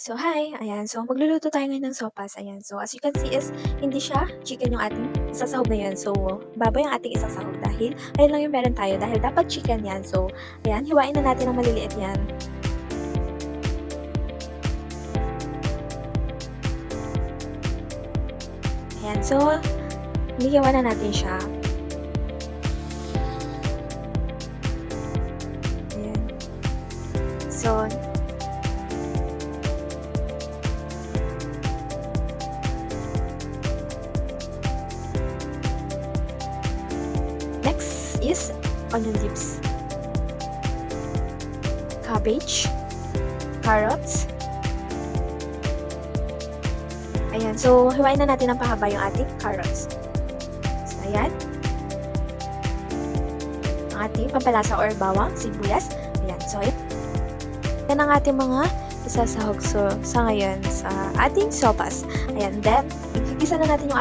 So, hi! Ayan, so magluluto tayo ngayon ng sopas. Ayan, so as you can see is, hindi siya chicken yung ating isasahog ngayon. So, baboy ang ating isasahog dahil, ayun lang yung meron tayo dahil dapat chicken yan. So, ayan, hiwain na natin ng maliliit yan. Ayan, so, hinihiwa na natin siya. Ayan. So, next is onion leaves, cabbage, carrots. Ayan, so hiwain na natin ng pahaba yung ating carrots. So, ayan. Ang ating pampalasa or bawang, sibuyas. Ayan, so yan ang ating mga isasahog sa ngayon sa ating sopas. Ayan, then igigisa na natin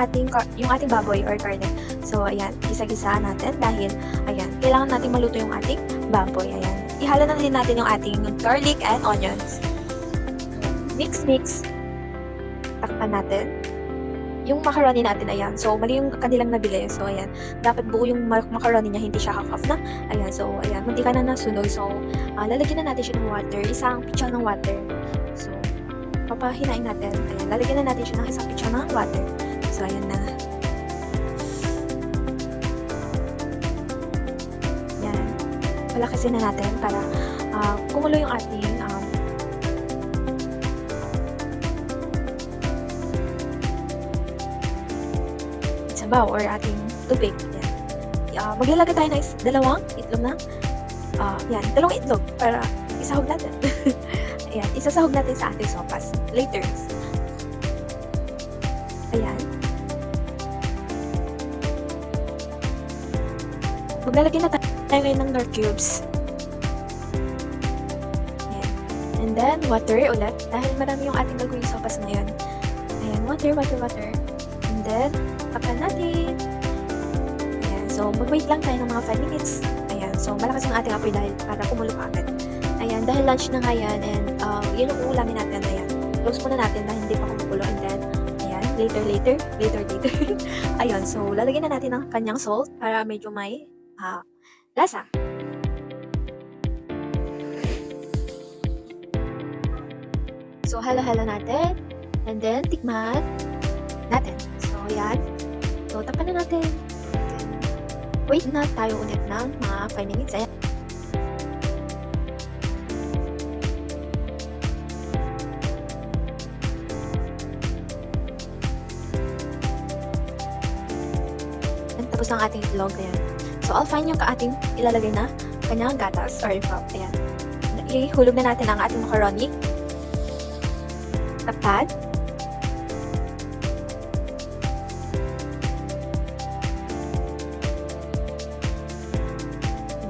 yung ating baboy or karne. So, ayan, gisa-gisa natin dahil, ayan, kailangan natin maluto yung ating baboy. Ayan, ihalo na din natin yung ating garlic and onions. Mix. Takpan natin. Yung macaroni natin, ayan. So, mali yung kanilang nabili. So, ayan. Dapat buo yung macaroni niya, hindi siya half-half na. Ayan, so, ayan. Munti ka na nasunog. So, lalagyan na natin siya ng water. Isang pitsa ng water. So, papahinain natin. Ayan, lalagyan na natin siya ng isang pitsa ng water. So, ayan na. Ayan. Palakasin na natin para kumulo yung ating sabaw or ating tubig. Yan. Maglalagay tayo ng dalawang itlog na. Dalawang itlog para isahog natin. Ayan, isasahog natin sa ating sopas later. Ayan. Maglalagay na tayo ngayon ng nor cubes. Ayan. And then, water ulit dahil marami yung ating gagawin sopas ngayon. Ayan, water. And then, tapan natin. Ayan, so mag-wait lang tayo ng mga 5 minutes. Ayan, so malakas yung ating apoy dahil para kumulo pa agad. Ayan, dahil lunch na nga yan and yun ang uulamin natin. Ayan, close muna natin dahil hindi pa kumukulo and then, ayan, later. Ayan, so lalagyan na natin ng kanyang salt para medyo may lasa. So, halo-halo natin and then tikman natin. So, ayan. So, tapan na natin. Then, wait na tayo ulit ng mga 5 minutes. Ayan. Tapos ang ating itlog. Ayan. So, I'll find yung ating ilalagay na kanyang gatas or frog. Ayan. Ihulog na natin ang ating macaroni. Tapat.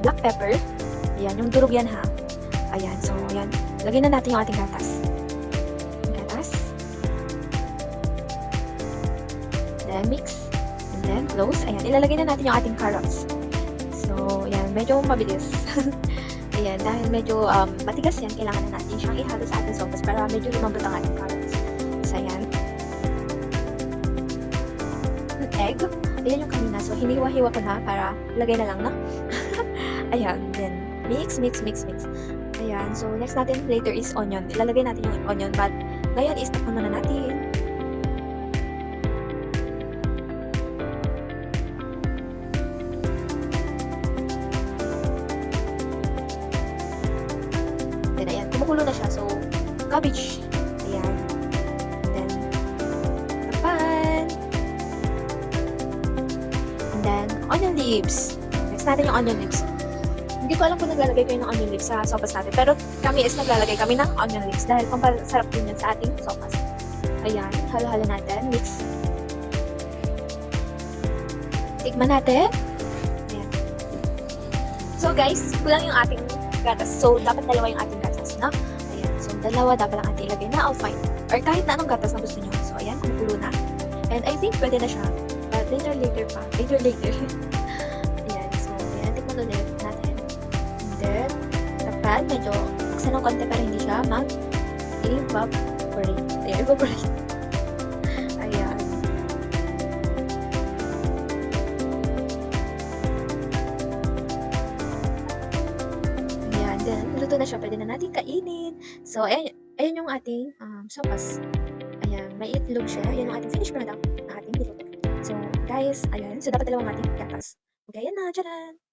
Black pepper. Ayan, yung durog yan ha. Ayan, so ayan. Lagyan na natin yung ating gatas. Then mix. And then close. Ayan, ilalagay na natin yung ating carrots. So, ayan, medyo mabilis. Ayan, dahil medyo matigas yan, kailangan na natin siyang ihalo sa ating sopas para medyo lumambot ang ating carrots. So, ayan. Egg. Ayan yung kanina. So, hiniwa-hiwa ko na para lagay na lang, no? Ayan, then mix. Ayan, so next natin later is onion. Ilalagay natin yung onion, but ngayon is takpan muna natin. Then ayan, kumukulo na siya. So, cabbage. Ayan. And then, takpan. And then, onion leaves. Next natin yung onion leaves. Hindi ko alam kung naglalagay kayo ng onion leaves sa sopas natin. Pero kami is naglalagay kami ng onion leaves dahil pampasarap din yan sa ating sopas. Ayan, halo-halo natin. Mix. Tikman natin. Ayan. So guys, kulang yung ating gatas. So dapat dalawa yung ating gatas, no? Ayan, so dalawa dapat lang ating ilagay na fine. Or kahit na anong gatas na gusto nyo. So ayan, kumukulo na. And I think pwede na siya. But later pa. Later. Ayan, so ayan, tikman ulit natin. Then, tapat, medyo buksan ng konti para hindi siya mag-evap. Ayan, evaporate. Ayan. Ayan, then luto na siya, puwede na nating kainin. So, ayan yung ating, sopas. Ayan, may itlog siya. Ayan yung ating finished product na ating niluto. So, guys, ayan. So, dapat dalawang ating gatas. Okay, ayan na, tcharan!